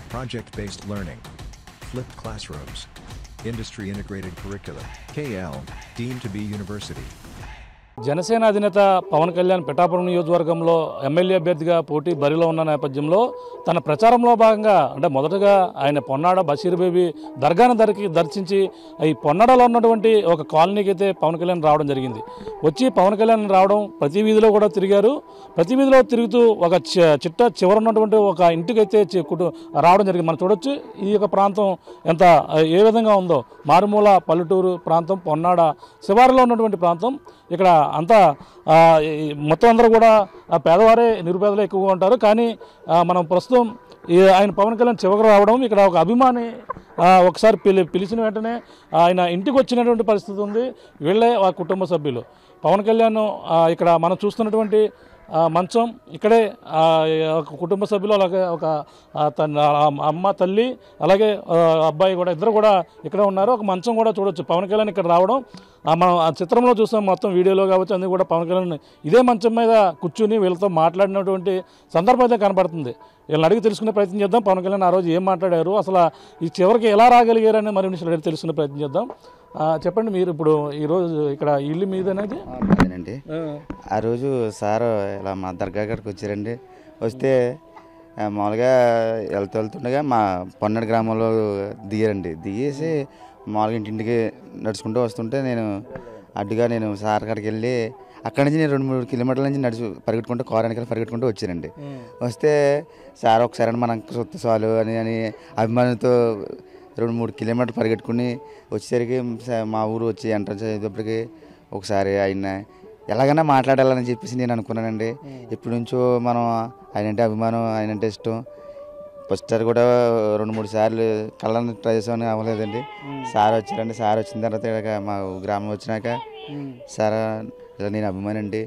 project-based learning, flipped classrooms, industry-integrated curriculum, KL, deemed to be university. Janasena అధినేత పవన్ కళ్యాణ్ పిఠాపురం నియోజకవర్గంలో MLA అభ్యర్థిగా పోటీ బరిలో ఉన్న నేపథ్యంలో తన ప్రచారంలో భాగంగా అంటే మొదటగా ఆయన పొన్నాడ బషీర్ బేబీ దర్గాను దర్శించి ఈ పొన్నాడలో ఉన్నటువంటి ఒక కాలనీకి అయితే పవన్ కళ్యాణ్ రావడం జరిగింది. వచ్చి పవన్ కళ్యాణ్ రావడం ప్రతి వీధిలో కూడా తిరిగారు. ప్రతి వీధిలో తిరుగుతూ ఒక చివర ఉన్నటువంటి ఒక ఇంటికైతే రావడం జరిగింది. మనం చూడొచ్చు ఈ యొక్క ప్రాంతం ఎంత ఏ విధంగా ఉందో. మారుమూల పల్లెటూరు ప్రాంతం పొన్నాడ శివారులో ఉన్నటువంటి ప్రాంతం. ఇక్కడ అంతా మొత్తం అందరూ కూడా పేదవారే నిరుపేదలే ఎక్కువగా ఉంటారు. కానీ మనం ప్రస్తుతం ఆయన పవన్ కళ్యాణ్ చివరికి రావడం ఇక్కడ ఒక అభిమాని ఒకసారి పిలిచిన వెంటనే ఆయన ఇంటికి వచ్చినటువంటి పరిస్థితి ఉంది. వీళ్ళే ఆ కుటుంబ సభ్యులు. పవన్ కళ్యాణ్ ఇక్కడ మనం చూస్తున్నటువంటి మంచం ఇక్కడే ఒక కుటుంబ సభ్యులు అలాగే ఒక అమ్మ తల్లి అలాగే అబ్బాయి కూడా ఇద్దరు కూడా ఇక్కడే ఉన్నారు. ఒక మంచం కూడా చూడొచ్చు. పవన్ కళ్యాణ్ ఇక్కడ రావడం మనం ఆ చిత్రంలో చూస్తాం, మొత్తం వీడియోలో కావచ్చు అందుకు కూడా పవన్ కళ్యాణ్ ఇదే మంచం మీద కూర్చుని వీళ్ళతో మాట్లాడినటువంటి సందర్భం అయితే కనబడుతుంది. వీళ్ళని అడిగి తెలుసుకునే ప్రయత్నం చేద్దాం. పవన్ కళ్యాణ్ ఆ రోజు ఏం మాట్లాడారు, అసలు ఈ చివరికి ఎలా రాగలిగారని మరి నిమిషాలు తెలుసుకునే ప్రయత్నం చేద్దాం. చెప్పండి, మీరు ఇప్పుడు ఈరోజు ఇక్కడ ఇల్లు మీదనేది అదేనండి. ఆ రోజు సార్ ఇలా మా దర్గా కాడికి వచ్చారండి. వస్తే మామూలుగా వెళ్తుండగా మా పొన్నడి గ్రామంలో దిగారండి. దిగేసి మామూలుగా ఇంటింటికి నడుచుకుంటూ వస్తుంటే నేను అడ్డుగా సార్ కాడికి వెళ్ళి అక్కడి నుంచి నేను 2-3 కిలోమీటర్ల నుంచి పరిగెట్టుకుంటూ కారు వెనకాల పరిగెట్టుకుంటూ వచ్చానండి. వస్తే సార్ ఒకసారి మనం సొత్తు చాలు అని అభిమానంతో 2-3 కిలోమీటర్లు పరిగెట్టుకుని వచ్చేసరికి మా ఊరు వచ్చి ఎంట్రన్స్ అయ్యేటప్పటికి ఒకసారి ఆయన ఎలాగైనా మాట్లాడాలని చెప్పేసి నేను అనుకున్నానండి. ఎప్పటి నుంచో మనం ఆయనంటే అభిమానం, ఆయనంటే ఇష్టం. ఫస్ట్ సార్ కూడా 2-3 సార్లు కళ్ళని ట్రై చేసామని అవ్వలేదండి. సార్ వచ్చారండి. సార్ వచ్చిన తర్వాత మా గ్రామం వచ్చినాక సార్ ఇలా నేను అభిమాని అండి,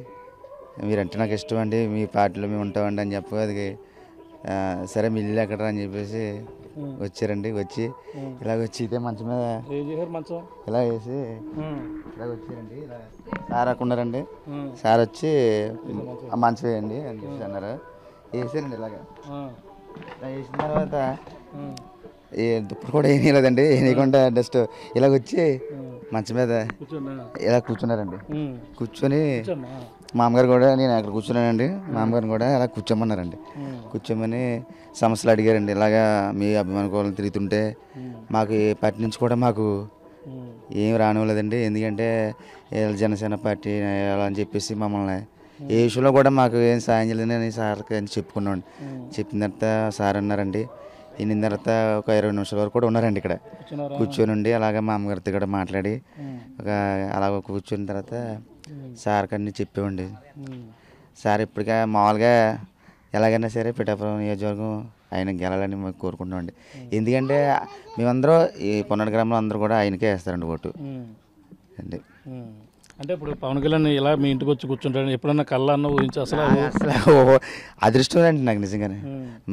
మీరంటే నాకు ఇష్టం అండి, మీ పార్టీలో మేము ఉంటామండి అని చెప్పేది. సరే మీ ఇల్లు ఎక్కడ అని చెప్పేసి వచ్చారండి. వచ్చి ఇలాగ వచ్చి ఇదే మంచం మీద ఇలా వేసి ఇలాగ వచ్చారండి. ఇలా సార్ అక్కడున్నారండి. సార్ వచ్చి మంచం వేయండి అని చెప్పి అన్నారు. వేసారండి. ఇలాగా వేసిన తర్వాత ఇప్పుడు కూడా ఏమీ లేదండి, వేయకుండా జస్ట్ ఇలాగ వచ్చి మంచం మీద ఇలా కూర్చున్నారండి. కూర్చొని మామగారు కూడా నేను అక్కడ కూర్చున్నానండి. మామగారిని కూడా ఇలా కూర్చోమన్నారండి. కూర్చోమని సమస్యలు అడిగారండి. ఇలాగా మీ అభిమాన కోళ్ళని తిరుగుతుంటే మాకు పార్టీ నుంచి కూడా మాకు ఏం రానివ్వలేదండి. ఎందుకంటే జనసేన పార్టీ అలా అని చెప్పేసి మమ్మల్ని ఏ విషయంలో కూడా మాకు ఏం సాయం చేయలేదని సార్కి అని చెప్పుకున్నామండి. చెప్పిన తర్వాత సార్ అన్నారండి. ఈయన తర్వాత ఒక 20 నిమిషాల వరకు కూడా ఉన్నారండి ఇక్కడ కూర్చొని ఉండి. అలాగే మా అమ్మగారితో కూడా మాట్లాడి అలాగ కూర్చున్న తర్వాత సార్కి అన్నీ చెప్పేవండి. సార్ ఇప్పటికే మామూలుగా ఎలాగైనా సరే పిఠాపురం నియోజకవర్గం ఆయన గెలాలని మేము కోరుకుంటున్నామండి. ఎందుకంటే మేమందరూ ఈ పొన్నాడ గ్రామంలో అందరూ కూడా ఆయనకే వేస్తారండి ఓటు అండి. అంటే ఇప్పుడు పవన్ కళ్యాణ్ ఇలా మీ ఇంటికి వచ్చి కూర్చుంటాడు, ఎప్పుడన్నా కళ్ళన్న ఊహించి అసలు అదృష్టం అండి నాకు నిజంగానే.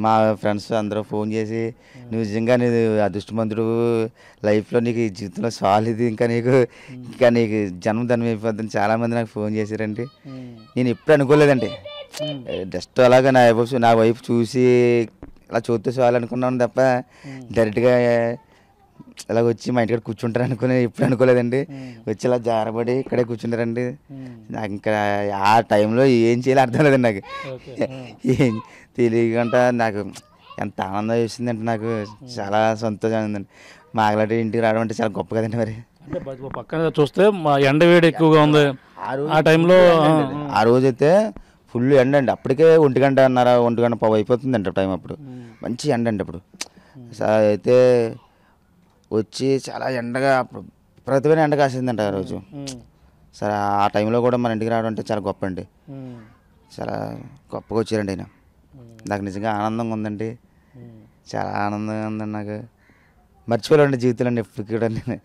మా ఫ్రెండ్స్ అందరూ ఫోన్ చేసి నువ్వు నిజంగా నీది అదృష్టవంతుడు, లైఫ్లో నీకు ఈ జీవితంలో సాల్ ఇది, ఇంకా నీకు జన్మధనం అయిపోద్దని చాలామంది నాకు ఫోన్ చేశారండి. నేను ఎప్పుడు అనుకోలేదండి. జస్ట్ అలాగా నా వైపు చూసి ఇలా చూస్తే చాలు అనుకున్నాను తప్ప డైరెక్ట్గా ఇలా వచ్చి మా ఇంటికాడ కూర్చుంటారు అనుకుని ఎప్పుడు అనుకోలేదండి. వచ్చి ఇలా జారబడి ఇక్కడే కూర్చుంటారండి. నాకు ఇంకా ఆ టైంలో ఏం చేయాలో అర్థం లేదండి. నాకు ఏం తెలియకుండా నాకు ఎంత ఆనందం వేసిందంటే నాకు చాలా సంతోషంగా ఉందండి. మాగలాంటి ఇంటికి రావడం అంటే చాలా గొప్ప కదండి. మరి పక్కన చూస్తే మా ఎండ వేడి ఎక్కువగా ఉంది ఆ టైంలో. ఆ రోజైతే ఫుల్ ఎండ అండి. అప్పటికే 1 గంట అన్నారా 1 గంట పావు అయిపోతుందంట టైం. అప్పుడు మంచి ఎండ అండి. అప్పుడు అయితే వచ్చి చాలా ఎండగా ప్రతిభైన ఎండ కాసిందంట ఆ రోజు. సరే ఆ టైంలో కూడా మన ఇంటికి రావడం అంటే చాలా గొప్ప అండి. చాలా గొప్పగా వచ్చారండి ఆయన. నాకు నిజంగా ఆనందంగా ఉందండి, చాలా ఆనందంగా ఉందండి. నాకు మర్చిపోలేండి జీవితంలో అండి ఎప్పుడు కూడా. నేను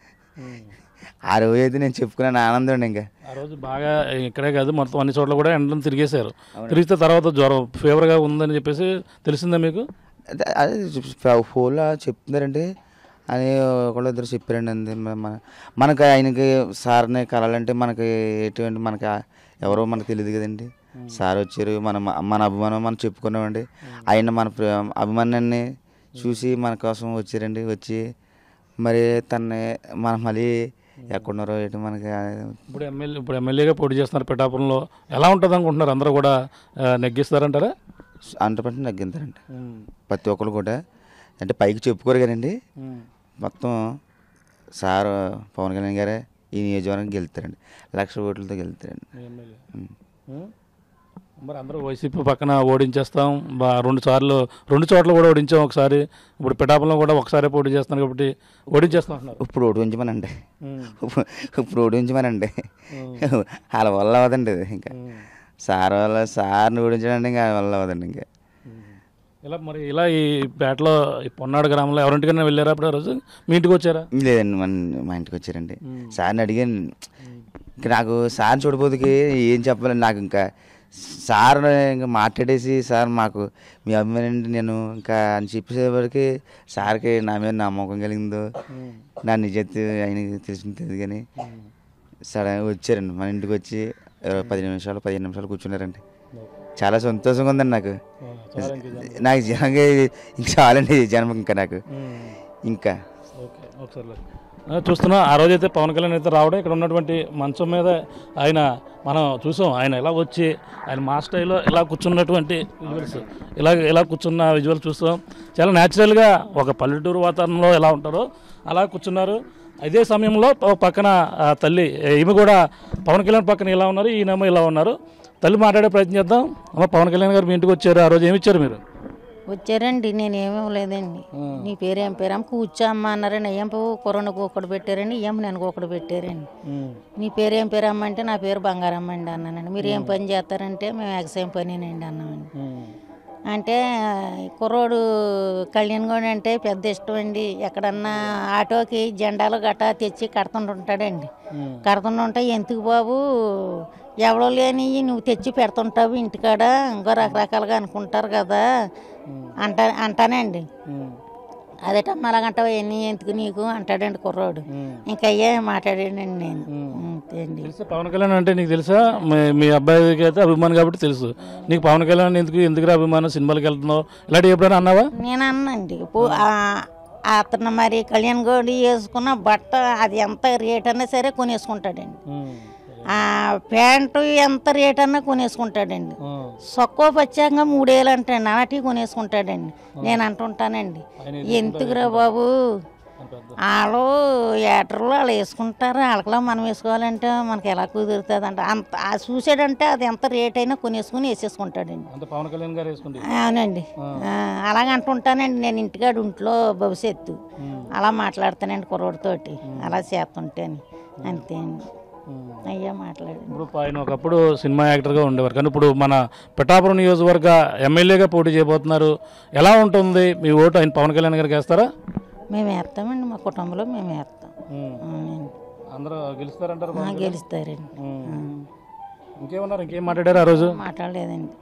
ఆ రోజు అయితే నేను చెప్పుకున్నాను ఆనందం అండి. ఇంకా ఆ రోజు బాగా ఇక్కడే కాదు మొత్తం అన్ని చోట్ల కూడా ఎండను తిరిగేశారు. తిరిగితే తర్వాత జ్వరం ఫీవర్గా ఉందని చెప్పేసి తెలిసిందా మీకు? అదే ఫోన్లో చెప్తున్నారండి అని ఒకళ్ళు ఇద్దరు చెప్పారండి. అంతే మనకు ఆయనకి సార్ని కలాలంటే మనకి ఎటువంటి మనకి ఎవరో మనకు తెలియదు కదండి. సార్ వచ్చారు, మన అభిమానం మనం చెప్పుకున్నామండి. ఆయన మన అభిమానాన్ని చూసి మన కోసం వచ్చారండి. వచ్చి మరి తనని మనం మళ్ళీ ఎక్కడున్నారో ఏంటి మనకి ఇప్పుడు ఎమ్మెల్యేగా పోటీ చేస్తున్నారు పిఠాపురంలో. ఎలా ఉంటుంది అనుకుంటున్నారు? అందరూ కూడా నెగ్గిస్తారంటారా? 100% తగ్గింతారండి ప్రతి ఒక్కరు కూడా. అంటే పైకి చెప్పుకోరు కానండి, మొత్తం సార్ పవన్ కళ్యాణ్ గారే ఈ నియోజకవర్గం గెలుస్తారండి. 1,00,000 ఓట్లతో గెలుస్తారండి. మరి అందరూ వైసీపీ పక్కన ఓడించేస్తాం, 2 చోట్ల కూడా ఓడించాం ఒకసారి, ఇప్పుడు పిఠాపురంలో కూడా ఒకసారి పోటీ చేస్తున్నారు కాబట్టి ఓడించేస్తాం అంటున్నారు. ఇప్పుడు ఓడించమనండి, ఇప్పుడు ఓడించమనండి. వాళ్ళ వల్ల అవ్వదండి ఇది. ఇంకా సార్ని ఓడించడానికి ఇంకా వల్ల అవ్వదండి. ఇంకా ఇలా ఈ పేటలో ఈ పొన్నాడు గ్రామంలో ఎవరింటికైనా వెళ్ళారా? అప్పుడు ఆ రోజు మీ ఇంటికి వచ్చారా? లేదండి, మా ఇంటికి వచ్చారండి. సార్ని అడిగాను. ఇంకా నాకు సార్ చూడబోదుకి ఏం చెప్పాలండి. నాకు ఇంకా సార్ ఇంకా మాట్లాడేసి, సార్ మాకు మీ అభిమానండి నేను ఇంకా అని చెప్పేసేవారికి సార్కి నా మీద నమ్మకం కలిగిందో నా నిజత ఆయనకి తెలిసింది. కానీ సడన్గా వచ్చారండి మన ఇంటికి వచ్చి 15 నిమిషాలు కూర్చున్నారండి. చాలా సంతోషంగా ఉందండి నాకు. జనంగా ఇంక చాలండి జనం ఇంకా నాకు ఇంకా చూస్తున్నా. ఆ రోజైతే పవన్ కళ్యాణ్ అయితే రావడం, ఇక్కడ ఉన్నటువంటి మంచం మీద ఆయన మనం చూసాం. ఆయన ఎలా వచ్చి ఆయన మా స్టైల్లో ఇలా కూర్చున్నటువంటి విజువల్స్, ఇలా కూర్చున్న విజువల్స్ చూస్తాం. చాలా న్యాచురల్గా ఒక పల్లెటూరు వాతావరణంలో ఎలా ఉంటారో అలా కూర్చున్నారు. అదే సమయంలో పక్కన తల్లి ఈమె కూడా పవన్ కళ్యాణ్ పక్కన ఇలా ఉన్నారు, ఈయనేమో ఇలా ఉన్నారు. తల్లి మాట్లాడే ప్రయత్నం చేద్దాం. అమ్మ, పవన్ కళ్యాణ్ గారు మీ ఇంటికి వచ్చారు, ఆ రోజు ఏమి ఇచ్చారు మీరు? వచ్చారండి, నేనేమీ లేదండి. నీ పేరు ఏం పేరు అమ్మ? కూర్చో అమ్మ అన్నారండి. అయ్యం కొరనకు ఒకటి పెట్టారండి, ఏం నేను ఒకటి పెట్టారండి. నీ పేరు ఏం పేరు అమ్మ అంటే నా పేరు బంగారమ్మ అండి అన్నానండి. మీరు ఏం పని చేస్తారంటే మేము ఎక్సైమ్ పనినండి అన్నామండి. అంటే కుర్రోడు కళ్యాణ్ గౌడ్ అంటే పెద్ద ఇష్టం అండి. ఎక్కడన్నా ఆటోకి జెండాలు గట్టా తెచ్చి కడుతుంటుంటాడండి. కడుతుంటుంటే ఎందుకు బాబు ఎవరో లేని నువ్వు తెచ్చి పెడుతుంటావు ఇంటికాడ, ఇంకో రకరకాలుగా అనుకుంటారు కదా అంటానండి. అదేటమ్మా అలాగంటావు, ఎన్ని ఎందుకు నీకు అంటాడండి కుర్రోడు. ఇంకా అయ్యే మాట్లాడాడండి నేను. అండి, పవన్ కళ్యాణ్ అంటే నీకు తెలుసా? మీ అబ్బాయికి అయితే అభిమానం కాబట్టి తెలుసు. నీకు పవన్ కళ్యాణ్ ఎందుకు అభిమానం, సినిమాలకు వెళ్తున్నావు ఇలాంటివి ఎప్పుడైనా అన్నావా? నేను అన్నండి. అతను మరి కళ్యాణ్ గౌడ్ వేసుకున్న బట్ట అది ఎంత రేట్ అన్నా సరే కొనేసుకుంటాడండి. ఆ ప్యాంటు ఎంత రేట్ అన్నా కొనేసుకుంటాడండి. సొక్కో పచ్చాంగా 3,000 అంటాడు, అలాంటివి కొనేసుకుంటాడండి. నేను అంటుంటానండి, ఎందుకురా బాబు వాళ్ళు ఏటర్లు వాళ్ళు వేసుకుంటారు, వాళ్ళకిలా మనం వేసుకోవాలంటే మనకి ఎలా కుదురుతుంది అంట. అంత చూసాడంటే అది ఎంత రేట్ అయినా కొనేసుకుని వేసేసుకుంటాడండి. అవునండి, అలాగ అంటుంటానండి. నేను ఇంటికాడ ఇంట్లో భవిష్యత్తు అలా మాట్లాడతానండి కుర్రోడితోటి, అలా చేస్తుంటాను అంతే అండి. అయ్యా మాట్లాడు. ఇప్పుడు ఆయన ఒకప్పుడు సినిమా యాక్టర్గా ఉండేవారు, కానీ ఇప్పుడు మన పిఠాపురం నియోజకవర్గ ఎమ్మెల్యేగా పోటీ చేయబోతున్నారు. ఎలా ఉంటుంది మీ ఓటు? ఆయన పవన్ కళ్యాణ్ గారికి వేస్తారా? మేము వేస్తామండి, మా కుటుంబంలో మేము వేస్తాం. అందరూ గెలుస్తారంటారు? గెలుస్తారండి. ఇంకేం మాట్లాడారు ఆ రోజు? మాట్లాడలేదండి,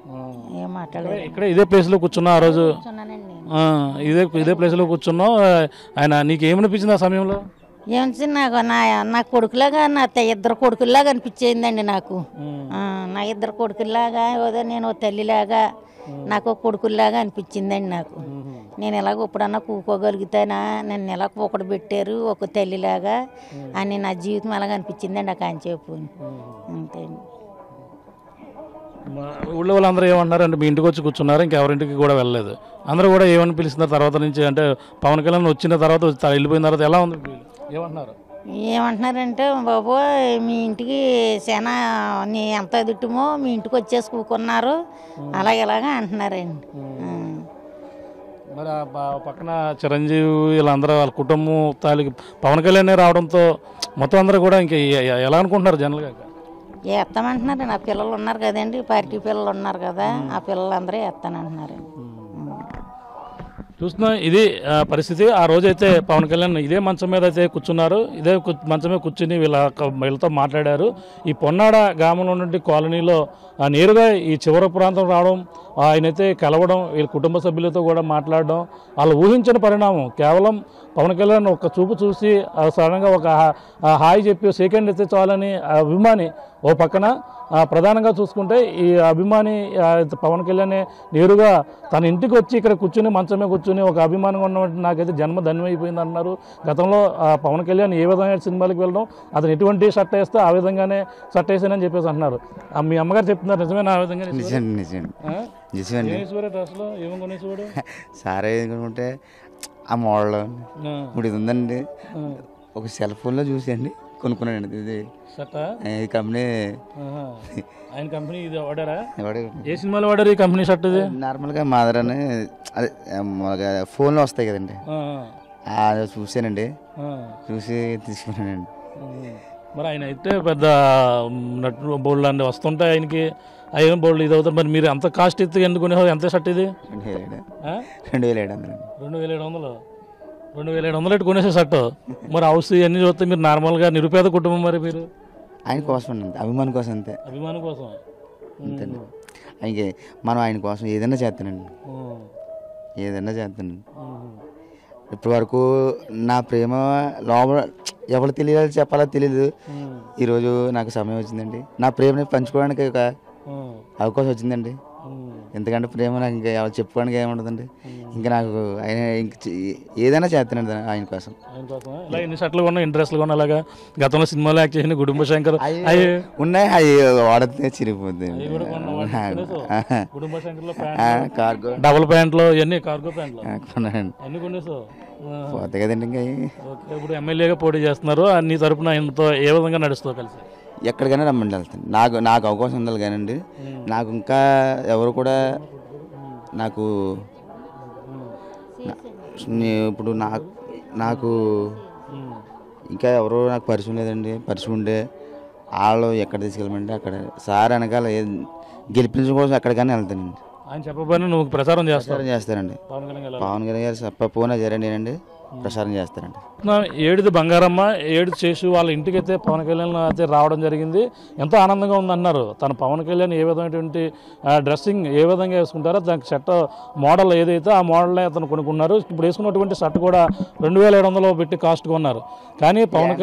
ఏం మాట్లాడలేదు. ఇక్కడ ఇదే ప్లేస్లో కూర్చున్నా ఆ రోజు? ఇదే ప్లేస్లో కూర్చున్నావు. ఆయన నీకు ఏమనిపించింది ఆ సమయంలో? ఏమనిసి నాకు నా కొడుకులాగా, నా 2 కొడుకుల్లాగా అనిపించిందండి నాకు. నా 2 కొడుకుల్లాగా, ఏదో నేను తల్లిలాగా నాకు కొడుకుల్లాగా అనిపించిందండి నాకు. నేను ఎలాగ ఎప్పుడన్నా కూకోగలుగుతానా, నన్ను ఎలా ఒకటి పెట్టారు ఒక తల్లిలాగా అని నా జీవితం అలాగ అనిపించిందండి ఆ కాంచేపు. అంతే అండి. ఊళ్ళో వాళ్ళందరూ ఏమన్నారు అంటే మీ ఇంటికి వచ్చి కూర్చున్నారు, ఇంకెవరింటికి కూడా వెళ్ళలేదు, అందరూ కూడా ఏమని పిలుస్తున్నారు తర్వాత నుంచి? అంటే పవన్ కళ్యాణ్ వచ్చిన తర్వాత వెళ్ళిపోయిన తర్వాత ఎలా ఉంది, ఏమంటున్నారు? ఏమంటున్నారంటే, బాబు మీ ఇంటికి సేనా నీ ఎంత దిట్టుమో మీ ఇంటికి వచ్చేసి కూకున్నారు అలాగేలాగా అంటున్నారండి. మరి పక్కన చిరంజీవి వీళ్ళందరూ వాళ్ళ కుటుంబం తాలూకు పవన్ కళ్యాణ్ రావడంతో మొత్తం అందరూ కూడా ఇంక ఎలా అనుకుంటున్నారు జనరల్గా? వేస్తామంటున్నారు. నా పిల్లలు ఉన్నారు కదండి, పార్టీ పిల్లలు ఉన్నారు కదా, ఆ పిల్లలందరూ వేస్తానంటున్నారు. చూస్తున్నాం, ఇది పరిస్థితి. ఆ రోజైతే పవన్ కళ్యాణ్ ఇదే మంచం మీద అయితే కూర్చున్నారు, ఇదే మంచం మీద కూర్చుని వీళ్ళతో మాట్లాడారు. ఈ పొన్నాడ గ్రామంలో నుండి కాలనీలో నేరుగా ఈ చివరి ప్రాంతం రావడం, ఆయనైతే కలవడం, వీళ్ళ కుటుంబ సభ్యులతో కూడా మాట్లాడడం, వాళ్ళు ఊహించిన పరిణామం. కేవలం పవన్ కళ్యాణ్ ఒక చూపు చూసి సడన్గా ఒక హాయ్ చెప్పి సెకండ్ అయితే చాలని అభిమాని ఓ పక్కన ప్రధానంగా చూసుకుంటే ఈ అభిమాని పవన్ కళ్యాణ్ నేరుగా తన ఇంటికి వచ్చి ఇక్కడ కూర్చుని మంచమే కూర్చుని ఒక అభిమానంగా ఉన్నటువంటి నాకైతే జన్మ ధన్యమైపోయింది అన్నారు. గతంలో పవన్ కళ్యాణ్ ఏ విధంగా సినిమాలకు వెళ్ళడం, అతను ఎటువంటి షర్ట్ వేస్తే ఆ విధంగానే షర్ట్ వేసానని చెప్పేసి అంటున్నారు. మీ అమ్మగారు చెప్తున్నారు నిజమేనా? ఆ విధంగా అసలు ఏమో కొనేసేవాడు సారే అనుకుంటే ఆ మోడల్ ఇప్పుడు ఇది ఉందండి, ఒక సెల్ ఫోన్లో చూసండి కొనుక్కున్నానండి. ఇది ఈ కంపెనీ, ఆయన కంపెనీ ఇది వాడారా? ఏ సినిమాలో వాడారు ఈ కంపెనీ షర్ట్? ఇది నార్మల్గా మాదర్ అని అదే ఫోన్లో వస్తాయి కదండి, అది చూసానండి, చూసి తీసుకున్నానండి. మరి ఆయన అయితే పెద్ద నటు బోల్డ్ అండి వస్తుంటాయి ఆయనకి, అయ్యేం బోల్డ్ ఇది అవుతుంది. మరి మీరు అంత కాస్ట్ ఎత్తుగా ఎందుకునే ఎంత షర్ట్ ఇది? 2700. 2700 2700 కొనేసే షర్ట్. మరి హౌస్ ఇవన్నీ చూస్తే మీరు నార్మల్గా నిరుపేద కుటుంబం. మరి మీరు ఆయన కోసం అండి, అభిమానం కోసం అంతే, అభిమానం కోసం అంతేండి. ఆయనకి మనం ఆయన కోసం ఏదైనా చేస్తానండి, ఏదైనా చేస్తానండి. ఇప్పటి వరకు నా ప్రేమ లోపల ఎవరు తెలియాలో చెప్పాలో తెలియదు. ఈరోజు నాకు సమయం వచ్చిందండి, నా ప్రేమని పంచుకోవడానికి ఒక అవకాశం వచ్చిందండి. ఎందుకంటే ప్రేమ నాకు ఇంకా ఎవరు చెప్పుకోవడానికి ఏముండదండి. ఇంకా నాకు ఆయన ఇంక ఏదైనా చేస్తానండి ఆయన కోసం. ఇలా ఎన్ని షర్ట్లు కొన్నా, ఇంట్రెస్ట్లు కొన్నా, అలాగా గతంలో సినిమాలో యాక్ట్ చేసిన కుటుంబ శంకర్ ఉన్నాయి, అవి వాడితే చిరిగిపోద్ది. కుటుంబ శంకర్లో కార్గో డబుల్ ప్యాంట్లు ఇవన్నీ కార్గో ప్యాంట్లు కొన్నానండి. అన్ని కొనేసావు పోతాయి కదండి. ఇంకా ఇప్పుడు ఎమ్మెల్యేగా పోటీ చేస్తున్నారు, నీ తరపున ఆయనతో ఏ విధంగా నడుస్తావు కలిసి? ఎక్కడికైనా రమ్మండి వెళ్తాను. నాకు అవకాశం ఉండాలి కానండి. నాకు ఇంకా ఎవరు కూడా నాకు ఇప్పుడు నాకు ఇంకా ఎవరు నాకు పరిచయం లేదండి. పరిచయం ఉండే వాళ్ళు ఎక్కడ తీసుకెళ్ళమంటే అక్కడ సార్ వెనకాల గెలిపించడం కోసం ఎక్కడికైనా వెళ్తానండి. ఆయన చెప్పబోయినా నువ్వు ప్రచారం చేస్తానండి. పవన్ కళ్యాణ్ గారు చెప్పపోయినా జరండి ప్రచారం చేస్తారండి. ఏడిది బంగారమ్మ, ఏడు చేసు వాళ్ళ ఇంటికి అయితే పవన్ కళ్యాణ్ అయితే రావడం జరిగింది. ఎంతో ఆనందంగా ఉందన్నారు. తన పవన్ కళ్యాణ్ ఏ విధమైనటువంటి డ్రెస్సింగ్ ఏ విధంగా వేసుకుంటారో దానికి షర్ట్ మోడల్ ఏదైతే ఆ మోడల్నే అతను కొనుక్కున్నారు. ఇప్పుడు వేసుకున్నటువంటి షర్ట్ కూడా 2700 పెట్టి కాస్ట్ కొన్నారు. కానీ పవన్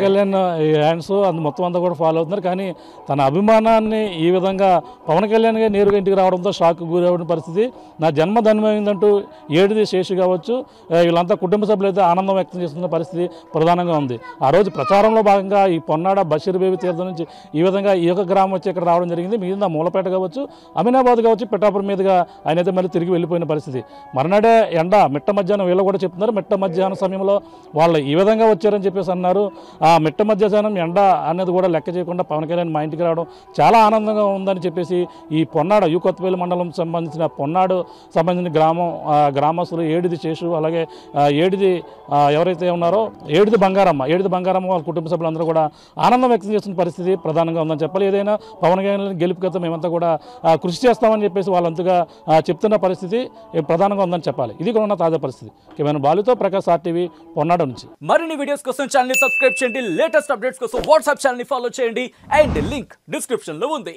కళ్యాణ్ హ్యాండ్స్ అది మొత్తం అంతా కూడా ఫాలో అవుతున్నారు. కానీ తన అభిమానాన్ని ఈ విధంగా పవన్ కళ్యాణ్ గారు నేరుగా ఇంటికి రావడంతో షాక్ గురవడం పరిస్థితి. నా జన్మ ధన్యమైందంటూ ఏడిది శేషు కావచ్చు వీళ్ళంతా కుటుంబ సభ్యులు అయితే ఆనందం వ్యక్తం చేస్తున్న పరిస్థితి ప్రధానంగా ఉంది. ఆ రోజు ప్రచారంలో భాగంగా ఈ పొన్నాడ బషీర్ బేబీ తీర్థం నుంచి ఈ విధంగా ఈ యొక్క గ్రామం వచ్చి ఇక్కడ రావడం జరిగింది. మిగిలిన మూలపేట కావచ్చు, అమీనాబాద్ కావచ్చు, పిఠాపురం మీదుగా ఆయన అయితే మళ్ళీ తిరిగి వెళ్ళిపోయిన పరిస్థితి. మరునాడే ఎండ మిట్ట మధ్యాహ్నం వీళ్ళు కూడా చెప్తున్నారు. మిట్ట మధ్యాహ్నం సమయంలో వాళ్ళు ఈ విధంగా వచ్చారని చెప్పేసి అన్నారు. ఆ మిట్ట మధ్యాహ్నం ఎండ అనేది కూడా లెక్క చేయకుండా పవన్ కళ్యాణ్ మా ఇంటికి రావడం చాలా ఆనందంగా ఉందని చెప్పేసి ఈ పొన్నాడ కొత్తపల్లి మండలం సంబంధించిన పొన్నాడు సంబంధించిన గ్రామస్తులు ఏడిది శేషు అలాగే ఏడిది ఎవరైతే ఉన్నారో ఏడిది బంగారమ్మ వాళ్ళ కుటుంబ సభ్యులందరూ కూడా ఆనందం వ్యక్తం చేస్తున్న పరిస్థితి ప్రధానంగా ఉందని చెప్పాలి. ఏదైనా పవన్ కళ్యాణ్ గెలుపుకైతే మేమంతా కూడా కృషి చేస్తామని చెప్పేసి వాళ్ళంతగా చెప్తున్న పరిస్థితి ప్రధానంగా ఉందని చెప్పాలి. ఇది కూడా ఉన్న తాజా పరిస్థితి. కేవలం బాలుతో ప్రకాష్ RTV పొన్నాడు నుంచి. మరిన్ని వీడియోస్ కోసం ఛానల్ ని సబ్స్క్రైబ్ చేయండి. లేటెస్ట్ అప్డేట్స్ కోసం వాట్సాప్ ఛానల్ ని ఫాలో చేయండి. అండ్ లింక్ డిస్క్రిప్షన్ లో ఉంది.